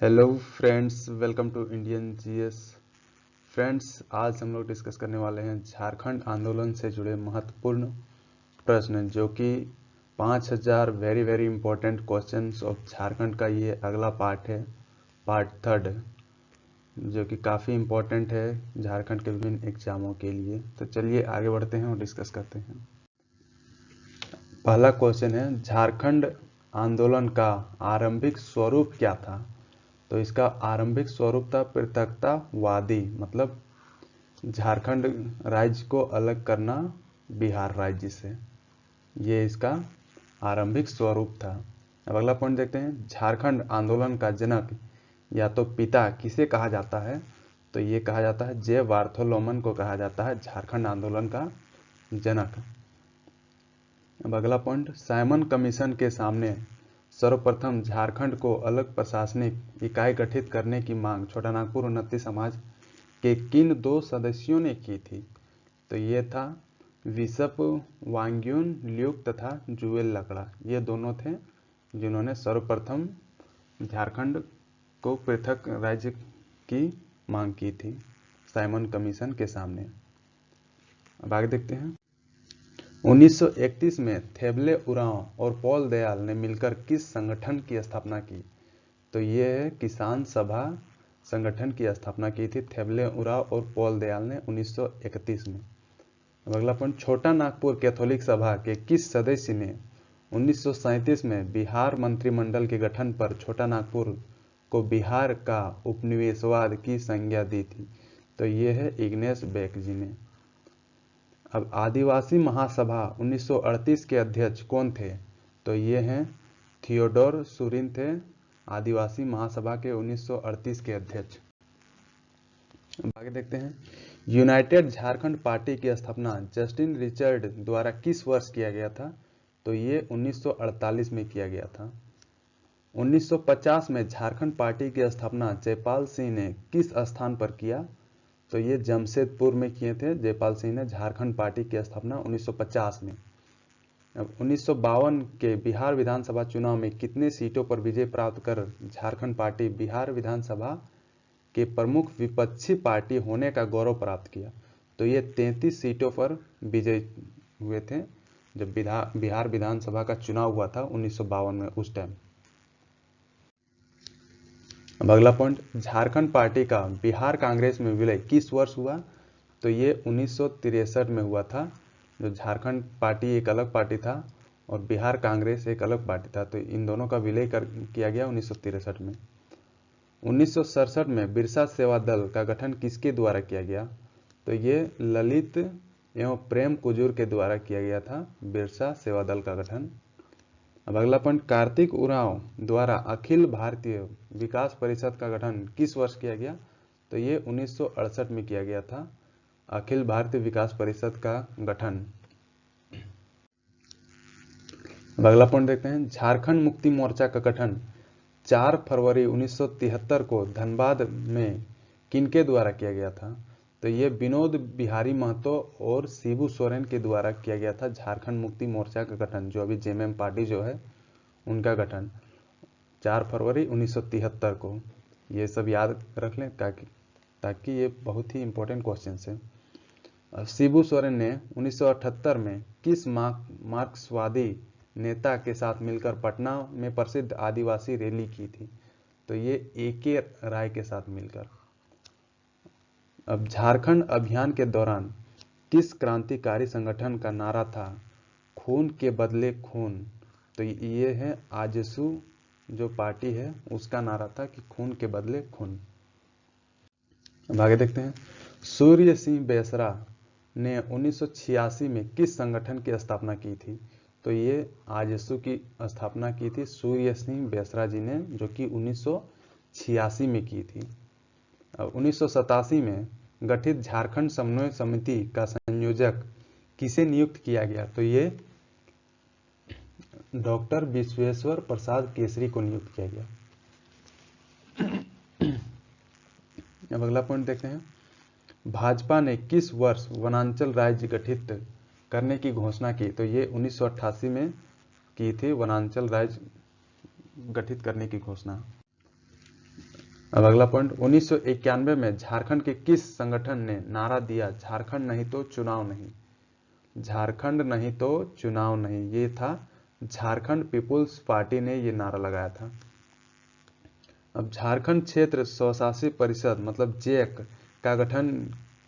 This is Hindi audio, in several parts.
Hello friends, welcome to Indian GS. Friends, आज हम लोग डिस्कस करने वाले हैं झारखंड आंदोलन से जुड़े महत्वपूर्ण प्रश्न, जो कि 5000 very very important questions of Jharkhand का ये अगला पार्ट है, पार्ट थर्ड, जो कि काफ़ी इम्पोर्टेंट है झारखंड के विभिन्न एग्जामों के लिए। तो चलिए आगे बढ़ते हैं और डिस्कस करते हैं। पहला क्वेश्चन है, झारखंड आंदोलन का आरंभिक स्वरूप क्या था? तो इसका आरंभिक स्वरूप था पृथकतावादी, मतलब झारखंड राज्य को अलग करना बिहार राज्य से, ये इसका आरंभिक स्वरूप था। अब अगला पॉइंट देखते हैं, झारखंड आंदोलन का जनक या तो पिता किसे कहा जाता है? तो ये कहा जाता है जे बार्थोलोमन को कहा जाता है झारखंड आंदोलन का जनक। अब अगला पॉइंट, साइमन कमीशन के सामने सर्वप्रथम झारखंड को अलग प्रशासनिक इकाई गठित करने की मांग छोटा नागपुर उन्नति समाज के किन दो सदस्यों ने की थी? तो ये था विशप वांग्यून ल्यूक तथा जुएल लकड़ा। ये दोनों थे जिन्होंने सर्वप्रथम झारखंड को पृथक राज्य की मांग की थी साइमन कमीशन के सामने। अब आगे देखते हैं, 1931 में थेबले उरांव और पॉल दयाल ने मिलकर किस संगठन की स्थापना की? तो ये है किसान सभा संगठन की स्थापना की थी थेबले उरांव और पॉल दयाल ने 1931 में। अब अगला पॉइंट, छोटा नागपुर कैथोलिक सभा के किस सदस्य ने 1937 में बिहार मंत्रिमंडल के गठन पर छोटा नागपुर को बिहार का उपनिवेशवाद की संज्ञा दी थी? तो ये है इग्नेस बेक जी ने। अब आदिवासी महासभा 1938 के अध्यक्ष कौन थे? तो ये हैं थियोडोर सुरिन थे आदिवासी महासभा के 1938 के अध्यक्ष। आगे देखते हैं, यूनाइटेड झारखंड पार्टी की स्थापना जस्टिन रिचर्ड द्वारा किस वर्ष किया गया था? तो ये 1948 में किया गया था। 1950 में झारखंड पार्टी की स्थापना जयपाल सिंह ने किस स्थान पर किया? तो ये जमशेदपुर में किए थे जयपाल सिंह ने झारखंड पार्टी की स्थापना 1950 में। अब 1952 के बिहार विधानसभा चुनाव में कितने सीटों पर विजय प्राप्त कर झारखंड पार्टी बिहार विधानसभा के प्रमुख विपक्षी पार्टी होने का गौरव प्राप्त किया? तो ये 33 सीटों पर विजय हुए थे जब बिहार विधानसभा का चुनाव हुआ था 1952 में, उस टाइम। अब अगला पॉइंट, झारखंड पार्टी का बिहार कांग्रेस में विलय किस वर्ष हुआ? तो ये 1963 में हुआ था। जो झारखंड पार्टी एक अलग पार्टी था और बिहार कांग्रेस एक अलग पार्टी था, तो इन दोनों का विलय किया गया 1963 में। 1967 में बिरसा सेवा दल का गठन किसके द्वारा किया गया? तो ये ललित एवं प्रेम कुजूर के द्वारा किया गया था बिरसा सेवा दल का गठन। अब अगला पॉइंट, कार्तिक उरांव द्वारा अखिल भारतीय विकास परिषद का गठन किस वर्ष किया गया? तो ये 1968 में किया गया था अखिल भारतीय विकास परिषद का गठन। अब अगला पॉइंट देखते हैं, झारखंड मुक्ति मोर्चा का गठन 4 फरवरी 1973 को धनबाद में किनके द्वारा किया गया था? तो ये विनोद बिहारी महतो और शिबू सोरेन के द्वारा किया गया था झारखंड मुक्ति मोर्चा का गठन, जो अभी जेएमएम पार्टी जो है उनका गठन 4 फरवरी 1973 को। ये सब याद रख लें ताकि ये बहुत ही इंपॉर्टेंट क्वेश्चन है। शिबू सोरेन ने 1978 में किस मार्क्सवादी नेता के साथ मिलकर पटना में प्रसिद्ध आदिवासी रैली की थी? तो ये AK राय के साथ मिलकर। अब झारखंड अभियान के दौरान किस क्रांतिकारी संगठन का नारा था खून के बदले खून? तो ये है आजसू जो पार्टी है उसका नारा था कि खून के बदले खून। अब आगे देखते हैं, सूर्य सिंह बेसरा ने 1986 में किस संगठन की स्थापना की थी? तो ये आजसू की स्थापना की थी सूर्य सिंह बेसरा जी ने, जो कि 1986 में की थी। अब 1987 में गठित झारखंड समन्वय समिति का संयोजक किसे नियुक्त किया गया? तो ये डॉक्टर विश्वेश्वर प्रसाद केसरी को नियुक्त किया गया। अब अगला पॉइंट देखते हैं, भाजपा ने किस वर्ष वनांचल राज्य गठित करने की घोषणा की? तो ये 1988 में की थी वनांचल राज्य गठित करने की घोषणा। अब अगला पॉइंट, 1991 में झारखंड के किस संगठन ने नारा दिया झारखंड नहीं तो चुनाव नहीं? झारखंड नहीं तो चुनाव नहीं, ये था झारखंड पीपुल्स पार्टी ने ये नारा लगाया था। अब झारखंड क्षेत्र स्वशासी परिषद मतलब जैक का गठन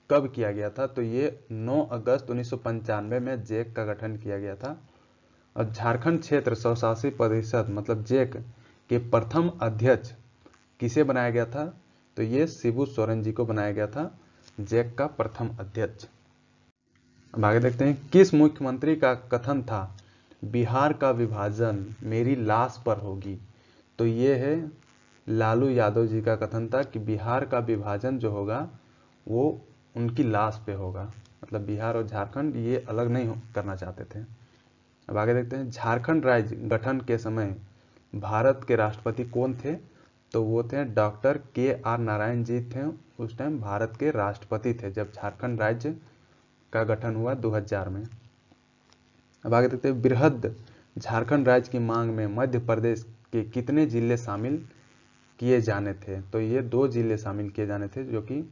कब किया गया था? तो ये 9 अगस्त 1995 में जैक का गठन किया गया था। और झारखंड क्षेत्र स्वशासी परिषद मतलब जैक के प्रथम अध्यक्ष किसे बनाया गया था? तो ये शिबू सोरेन जी को बनाया गया था जैक का प्रथम अध्यक्ष। अब आगे देखते हैं, किस मुख्यमंत्री का कथन था बिहार का विभाजन मेरी लाश पर होगी? तो ये है लालू यादव जी का कथन था कि बिहार का विभाजन जो होगा वो उनकी लाश पे होगा, मतलब बिहार और झारखंड ये अलग नहीं करना चाहते थे। अब आगे देखते हैं, झारखंड राज्य गठन के समय भारत के राष्ट्रपति कौन थे? तो वो थे डॉक्टर KR नारायण जी थे, उस टाइम भारत के राष्ट्रपति थे जब झारखंड राज्य का गठन हुआ 2000 में। अब आगे देखते हैं, बृहद झारखंड राज्य की मांग में मध्य प्रदेश के कितने जिले शामिल किए जाने थे? तो ये 2 जिले शामिल किए जाने थे जो कि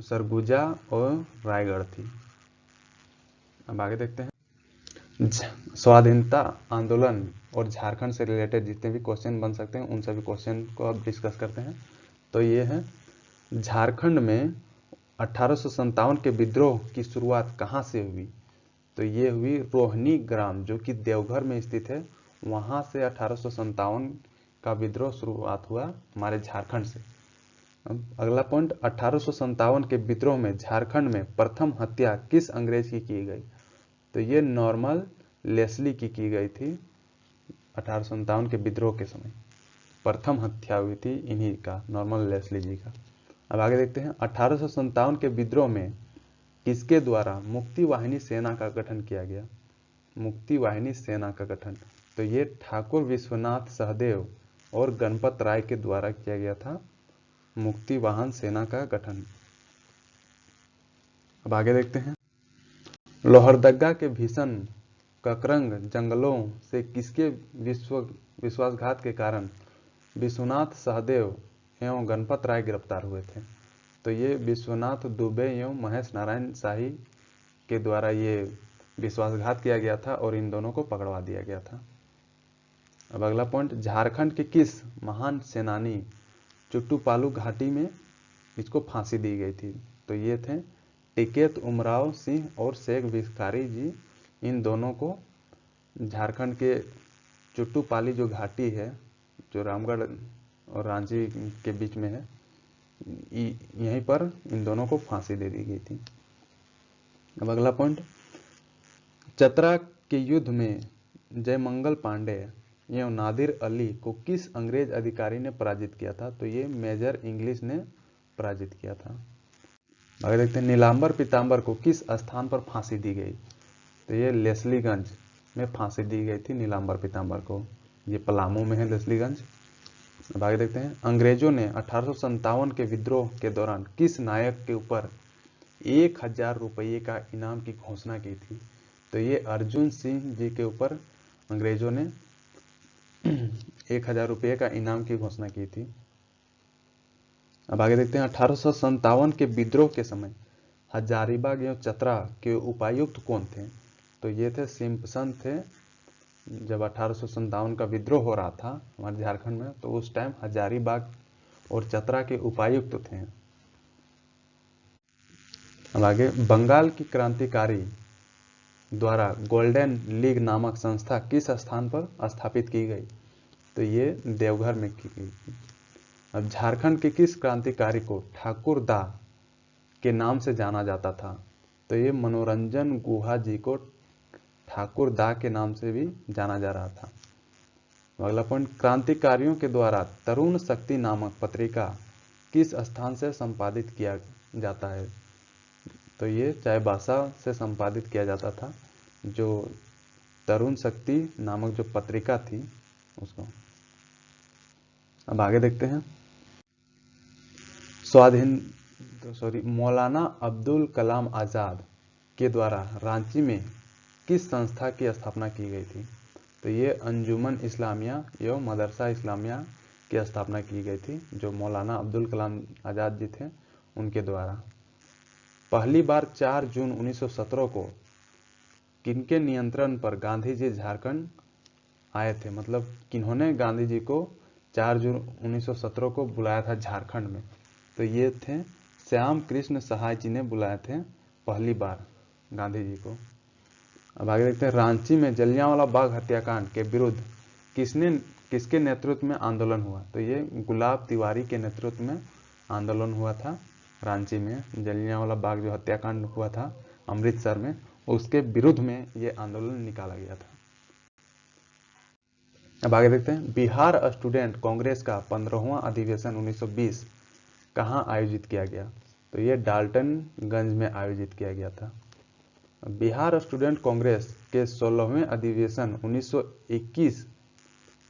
सरगुजा और रायगढ़ थी। अब आगे देखते हैं, स्वाधीनता आंदोलन और झारखंड से रिलेटेड जितने भी क्वेश्चन बन सकते हैं उन सभी क्वेश्चन को अब डिस्कस करते हैं। तो ये है, झारखंड में 1857 के विद्रोह की शुरुआत कहाँ से हुई? तो ये हुई रोहिणी ग्राम जो कि देवघर में स्थित है, वहाँ से 1857 का विद्रोह शुरुआत हुआ हमारे झारखंड से। अब अगला पॉइंट, 1857 के विद्रोह में झारखंड में प्रथम हत्या किस अंग्रेज की गई? तो ये नॉर्मल लेस्ली की गई थी 1857 के विद्रोह के समय, प्रथम हत्या हुई थी इन्हीं का, नॉर्मल लेस्ली जी का। अब आगे देखते हैं, 1857 के विद्रोह में किसके द्वारा मुक्ति वाहिनी सेना का गठन किया गया? मुक्ति वाहिनी सेना का गठन, तो ये ठाकुर विश्वनाथ सहदेव और गणपत राय के द्वारा किया गया था मुक्ति वाहन सेना का गठन। अब आगे देखते हैं, लोहरदगा के भीषण ककरंग जंगलों से किसके विश्वासघात के कारण विश्वनाथ सहदेव एवं गणपत राय गिरफ्तार हुए थे? तो ये विश्वनाथ दुबे एवं महेश नारायण शाही के द्वारा ये विश्वासघात किया गया था और इन दोनों को पकड़वा दिया गया था। अब अगला पॉइंट, झारखंड के किस महान सेनानी चुट्टूपालू घाटी में इसको फांसी दी गई थी? तो ये थे टिकैत उमराव सिंह और शेख भिखारी जी। इन दोनों को झारखंड के चुट्टूपाली जो घाटी है जो रामगढ़ और रांची के बीच में है, यहीं पर इन दोनों को फांसी दे दी गई थी। अब अगला पॉइंट, चतरा के युद्ध में जयमंगल पांडे एवं नादिर अली को किस अंग्रेज अधिकारी ने पराजित किया था? तो ये मेजर इंग्लिश ने पराजित किया था। आगे देखते हैं, नीलांबर पीताम्बर को किस स्थान पर फांसी दी गई? तो ये लेस्लीगंज में फांसी दी गई थी नीलांबर पीताम्बर को, ये पलामू में है लेस्लीगंज। अब आगे देखते हैं, अंग्रेजों ने 1857 के विद्रोह के दौरान किस नायक के ऊपर 1000 रुपये का इनाम की घोषणा की थी? तो ये अर्जुन सिंह जी के ऊपर अंग्रेजों ने 1000 रुपये का इनाम की घोषणा की थी। अब आगे देखते हैं, 1857 के विद्रोह के समय हजारीबाग एवं चतरा के उपायुक्त कौन थे? तो ये थे सिम्पसन थे। जब 1857 का विद्रोह हो रहा था हमारे झारखंड में तो उस टाइम हजारीबाग और चतरा के उपायुक्त थे। अब आगे, बंगाल की क्रांतिकारी द्वारा गोल्डन लीग नामक संस्था किस स्थान पर स्थापित की गई? तो ये देवघर में की गई थी। अब झारखंड के किस क्रांतिकारी को ठाकुर दा के नाम से जाना जाता था? तो ये मनोरंजन गुहा जी को ठाकुर दा के नाम से भी जाना जा रहा था। अगला पॉइंट, क्रांतिकारियों के द्वारा तरुण शक्ति नामक पत्रिका किस स्थान से संपादित किया जाता है? तो ये चाईबासा से संपादित किया जाता था, जो तरुण शक्ति नामक जो पत्रिका थी उसको। अब आगे देखते हैं, मौलाना अब्दुल कलाम आज़ाद के द्वारा रांची में किस संस्था की स्थापना की गई थी? तो ये अंजुमन इस्लामिया एवं मदरसा इस्लामिया की स्थापना की गई थी, जो मौलाना अब्दुल कलाम आज़ाद जी थे उनके द्वारा। पहली बार 4 जून 1917 को किनके नियंत्रण पर गांधी जी झारखंड आए थे, मतलब किन्होंने गांधी जी को 4 जून 1917 को बुलाया था झारखंड में, तो ये थे श्याम कृष्ण सहाय जी ने बुलाए थे पहली बार गांधी जी को। अब आगे देखते हैं, रांची में जलियांवाला बाग हत्याकांड के विरुद्ध किसके नेतृत्व में आंदोलन हुआ, तो ये गुलाब तिवारी के नेतृत्व में आंदोलन हुआ था। रांची में जलियांवाला बाग जो हत्याकांड हुआ था अमृतसर में, उसके विरुद्ध में ये आंदोलन निकाला गया था। अब आगे देखते हैं, बिहार स्टूडेंट कांग्रेस का 15वां अधिवेशन 1920 कहाँ आयोजित किया गया, तो ये डाल्टनगंज में आयोजित किया गया था। बिहार स्टूडेंट कांग्रेस के 16वें अधिवेशन 1921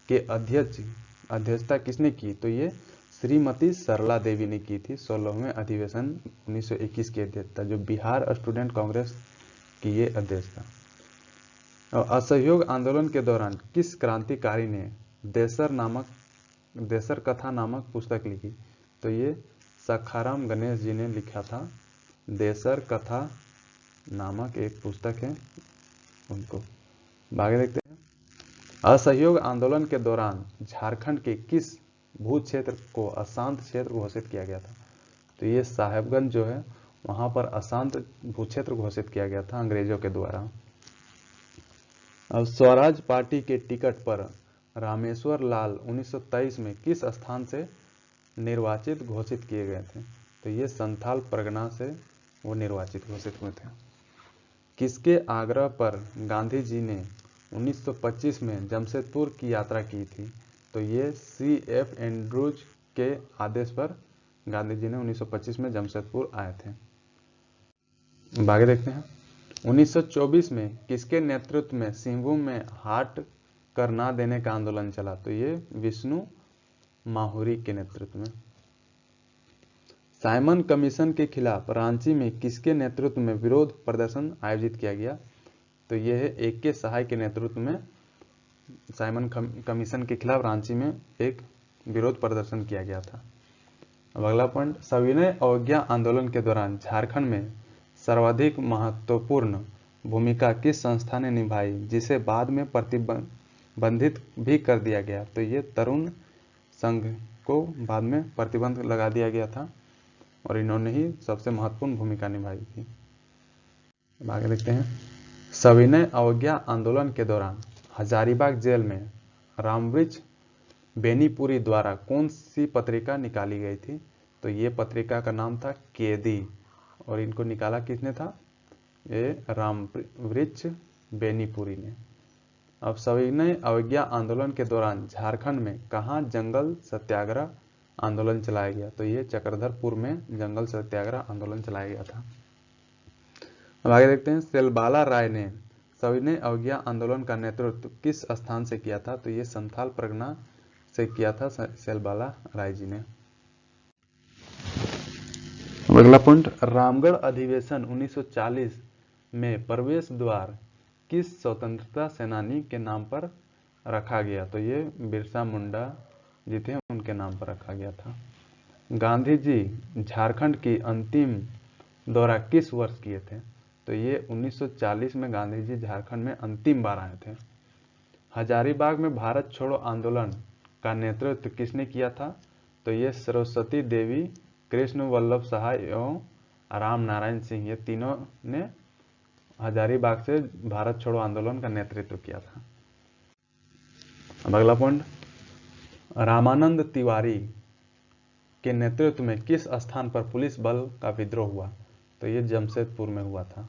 के अध्यक्षता किसने की, तो ये श्रीमती सरला देवी ने की थी 16वें अधिवेशन 1921 की अध्यक्षता, जो बिहार स्टूडेंट कांग्रेस की ये अध्यक्षता। और असहयोग आंदोलन के दौरान किस क्रांतिकारी ने देसर कथा नामक पुस्तक लिखी, तो ये सखाराम गणेश जी ने लिखा था। देसर कथा नामक एक पुस्तक है उनको। आगे देखते हैं, असहयोग आंदोलन के दौरान झारखंड के किस भू क्षेत्र को अशांत क्षेत्र घोषित किया गया था, तो ये साहेबगंज जो है वहां पर अशांत भू क्षेत्र घोषित किया गया था अंग्रेजों के द्वारा। अब स्वराज पार्टी के टिकट पर रामेश्वर लाल 1923 में किस स्थान से निर्वाचित घोषित किए गए थे, तो ये संथाल परगना से वो निर्वाचित घोषित हुए थे। किसके आग्रह पर गांधी जी ने 1925 में जमशेदपुर की यात्रा की थी, तो ये C.F. एंड्रूज के आदेश पर गांधी जी ने 1925 में जमशेदपुर आए थे। आगे देखते हैं, 1924 में किसके नेतृत्व में सिंहभूम में हाट कर ना देने का आंदोलन चला, तो ये विष्णु माहुरी के नेतृत्व में। साइमन कमीशन के खिलाफ रांची में किसके नेतृत्व में विरोध प्रदर्शन आयोजित किया गया, तो यह है A.K. सहाय के नेतृत्व में साइमन कमीशन के खिलाफ रांची में एक विरोध प्रदर्शन किया गया था। अब अगला पॉइंट, सविनय अवज्ञा आंदोलन के दौरान झारखंड में सर्वाधिक महत्वपूर्ण भूमिका किस संस्था ने निभाई, जिसे बाद में प्रतिबंधित भी कर दिया गया, तो ये तरुण संघ को बाद में प्रतिबंध लगा दिया गया था और इन्होंने ही सबसे महत्वपूर्ण भूमिका निभाई थी। अब आगे देखते हैं, सविनय अवज्ञा आंदोलन के दौरान हजारीबाग जेल में रामवृक्ष बेनीपुरी द्वारा कौन सी पत्रिका निकाली गई थी, तो ये पत्रिका का नाम था कैदी, और इनको निकाला किसने था, ये रामवृक्ष बेनीपुरी ने। अब सविनय अवज्ञा आंदोलन के दौरान झारखंड में कहाँ जंगल सत्याग्रह आंदोलन चलाया गया, तो ये चक्रधरपुर में जंगल सत्याग्रह आंदोलन चलाया गया था। अब आगे देखते हैं, सेलबाला राय ने सविनय अवज्ञा आंदोलन का नेतृत्व किस स्थान से किया था, तो ये संथाल परगना से किया था सेलबाला राय जी ने। अगला पॉइंट, रामगढ़ अधिवेशन 1940 में प्रवेश द्वार किस स्वतंत्रता सेनानी के नाम पर रखा गया, तो ये बिरसा मुंडा जी थे उनके नाम पर रखा गया था। गांधी जी झारखंड की अंतिम दौरा किस वर्ष किए थे, तो ये 1940 में गांधी जी झारखंड में अंतिम बार आए थे। हजारीबाग में भारत छोड़ो आंदोलन का नेतृत्व किसने किया था, तो ये सरस्वती देवी, कृष्ण वल्लभ सहाय एवं राम नारायण सिंह, ये तीनों ने हजारीबाग से भारत छोड़ो आंदोलन का नेतृत्व किया था। अब अगला पॉइंट, रामानंद तिवारी के नेतृत्व में किस स्थान पर पुलिस बल का विद्रोह हुआ, तो ये जमशेदपुर में हुआ था।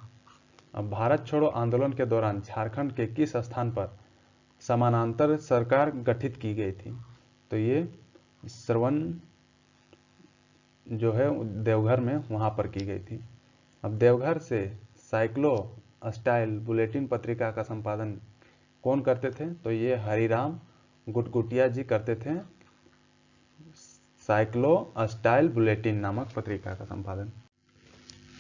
अब भारत छोड़ो आंदोलन के दौरान झारखंड के किस स्थान पर समानांतर सरकार गठित की गई थी, तो ये श्रवण जो है देवघर में वहां पर की गई थी। अब देवघर से साइक्लो स्टाइल बुलेटिन पत्रिका का संपादन कौन करते थे, तो ये हरिराम गुटगुटिया जी करते थे साइक्लो स्टाइल बुलेटिन नामक पत्रिका का संपादन।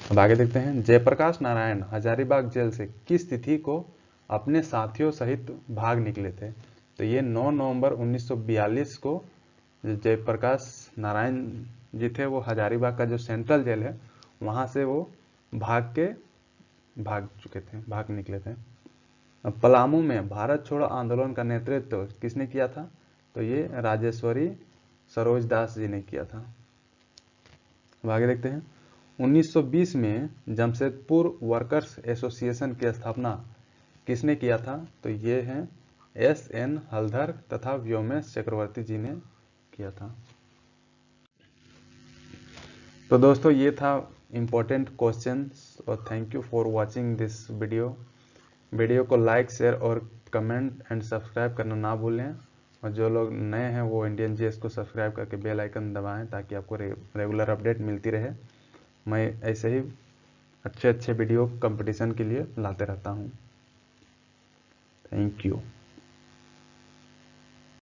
अब आगे देखते हैं, जयप्रकाश नारायण हजारीबाग जेल से किस तिथि को अपने साथियों सहित भाग निकले थे, तो ये 9 नवंबर 1942 को जयप्रकाश नारायण जी थे, वो हजारीबाग का जो सेंट्रल जेल है वहाँ से वो भाग निकले थे। अब पलामू में भारत छोड़ो आंदोलन का नेतृत्व किसने किया था? तो ये राजेश्वरी सरोज दास जी ने किया था। अब आगे देखते हैं। 1920 में जमशेदपुर वर्कर्स एसोसिएशन की स्थापना किसने किया था? तो ये हैं S.N. हलधर तथा व्योमेश चक्रवर्ती जी ने किया था। तो दोस्तों ये था इम्पोर्टेंट क्वेश्चंस, और thank you for watching this video को लाइक, शेयर और कमेंट एंड सब्सक्राइब करना ना भूलें। और जो लोग नए हैं वो इंडियन जीएस को सब्सक्राइब करके बेल आइकन दबाएं ताकि आपको रेगुलर अपडेट मिलती रहे। मैं ऐसे ही अच्छे वीडियो कंपटीशन के लिए लाते रहता हूँ। Thank you.